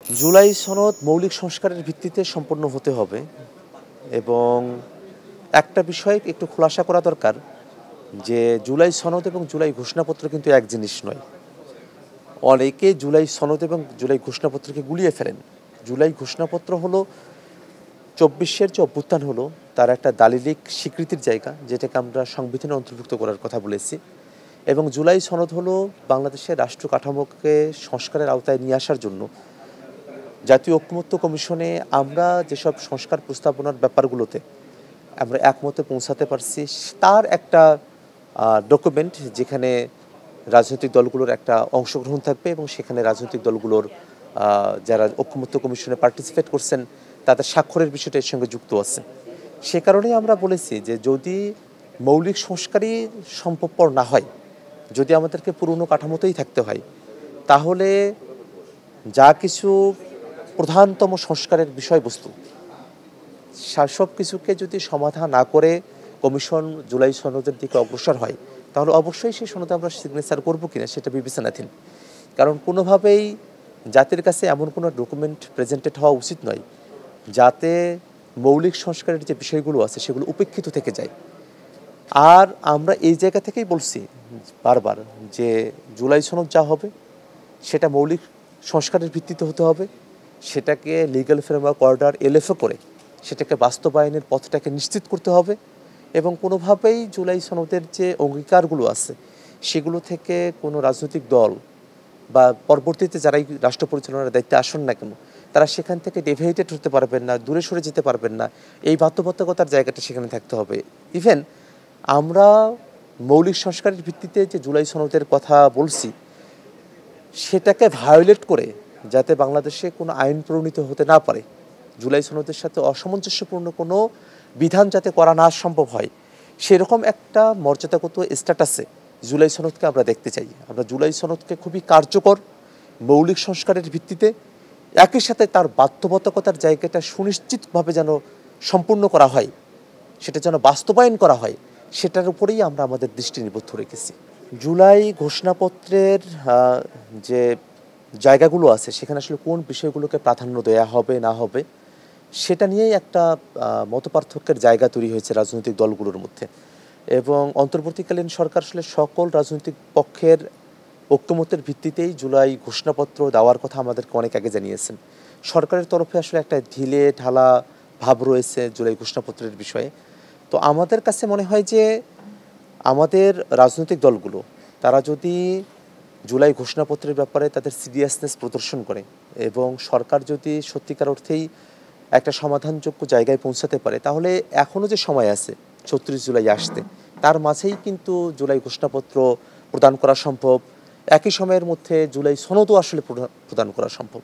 জুলাই সনদ মৌলিক সংস্কারের ভিত্তিতে সম্পন্ন হতে হবে এবং একটা বিষয় একটু খোলাসা করা দরকার যে জুলাই সনদ এবং জুলাই ঘোষণাপত্র কিন্তু এক জিনিস নয়। অনেকে জুলাই সনদ এবং জুলাই ঘোষণাপত্রকে গুলিয়ে ফেলেন। জুলাই ঘোষণাপত্র হলো ২৪-এর যে অভ্যুত্থান হলো তার একটা দালিলিক স্বীকৃতির জায়গা, যেটাকে আমরা সংবিধানে অন্তর্ভুক্ত করার কথা বলেছি, এবং জুলাই সনদ হলো বাংলাদেশের রাষ্ট্র কাঠামোকে সংস্কারের আওতায় নিয়ে আসার জন্য জাতীয় ঐকমত্য কমিশনে আমরা যেসব সংস্কার প্রস্তাবনার ব্যাপারগুলোতে আমরা একমতে পৌঁছাতে পারছি তার একটা ডকুমেন্ট, যেখানে রাজনৈতিক দলগুলোর একটা অংশগ্রহণ থাকবে এবং সেখানে রাজনৈতিক দলগুলোর যারা ঐকমত্য কমিশনে পার্টিসিপেট করছেন তাদের স্বাক্ষরের বিষয়টা এর সঙ্গে যুক্ত আছে। সে কারণেই আমরা বলেছি যে যদি মৌলিক সংস্কারই সম্ভবপর না হয়, যদি আমাদেরকে পুরনো কাঠামোতেই থাকতে হয়, তাহলে যা কিছু প্রধানতম সংস্কারের বিষয়বস্তু সব কিছুকে যদি সমাধান না করে কমিশন জুলাই সনদের দিকে অগ্রসর হয়, তাহলে অবশ্যই সেই সনদে আমরা সিগনেচার করবো কিনা সেটা বিবেচনাধীন। কারণ কোনোভাবেই জাতির কাছে এমন কোনো ডকুমেন্ট প্রেজেন্টেড হওয়া উচিত নয় যাতে মৌলিক সংস্কারের যে বিষয়গুলো আছে সেগুলো উপেক্ষিত থেকে যায়। আর আমরা এই জায়গা থেকেই বলছি বারবার যে জুলাই সনদ যা হবে সেটা মৌলিক সংস্কারের ভিত্তিতে হতে হবে, সেটাকে লিগ্যাল ফ্রেমওয়ার্ক অর্ডার এলএফও করে সেটাকে বাস্তবায়নের পথটাকে নিশ্চিত করতে হবে এবং কোনোভাবেই জুলাই সনদের যে অঙ্গীকারগুলো আছে সেগুলো থেকে কোনো রাজনৈতিক দল বা পরবর্তীতে যারাই রাষ্ট্র পরিচালনার দায়িত্বে আসেন না কেন তারা সেখান থেকে ডেভিয়েটেড হতে পারবেন না, দূরে সরে যেতে পারবেন না। এই বাধ্যবাধকতার জায়গাটা সেখানে থাকতে হবে। ইভেন আমরা মৌলিক সংস্কারের ভিত্তিতে যে জুলাই সনদের কথা বলছি সেটাকে ভায়োলেট করে যাতে বাংলাদেশে কোনো আইন প্রণীত হতে না পারে, জুলাই সনদের সাথে অসামঞ্জস্যপূর্ণ কোনো বিধান যাতে করা না সম্ভব হয়, সেরকম একটা মর্যাদাগত স্ট্যাটাসে জুলাই সনদকে আমরা দেখতে চাই। আমরা জুলাই সনদকে খুবই কার্যকর মৌলিক সংস্কারের ভিত্তিতে একই সাথে তার বাধ্যবাধকতার জায়গাটা সুনিশ্চিতভাবে যেন সম্পূর্ণ করা হয়, সেটা যেন বাস্তবায়ন করা হয়, সেটার উপরেই আমরা আমাদের দৃষ্টি নিবদ্ধ রেখেছি। জুলাই ঘোষণাপত্রের যে জায়গাগুলো আছে সেখানে আসলে কোন বিষয়গুলোকে প্রাধান্য দেওয়া হবে না হবে সেটা নিয়েই একটা মতপার্থক্যের জায়গা তৈরি হয়েছে রাজনৈতিক দলগুলোর মধ্যে। এবং অন্তর্বর্তীকালীন সরকার আসলে সকল রাজনৈতিক পক্ষের ঐক্যমতের ভিত্তিতেই জুলাই ঘোষণাপত্র দেওয়ার কথা আমাদেরকে অনেক আগে জানিয়েছেন। সরকারের তরফে আসলে একটা ঢিলে ঢালা ভাব রয়েছে জুলাই ঘোষণাপত্রের বিষয়ে। তো আমাদের কাছে মনে হয় যে আমাদের রাজনৈতিক দলগুলো তারা যদি জুলাই ঘোষণাপত্রের ব্যাপারে তাদের সিরিয়াসনেস প্রদর্শন করে এবং সরকার যদি সত্যিকার অর্থেই একটা সমাধানযোগ্য জায়গায় পৌঁছাতে পারে, তাহলে এখনও যে সময় আছে ৩৬ জুলাই আসতে, তার মাঝেই কিন্তু জুলাই ঘোষণাপত্র প্রদান করা সম্ভব। একই সময়ের মধ্যে জুলাই সনদও আসলে প্রদান করা সম্ভব।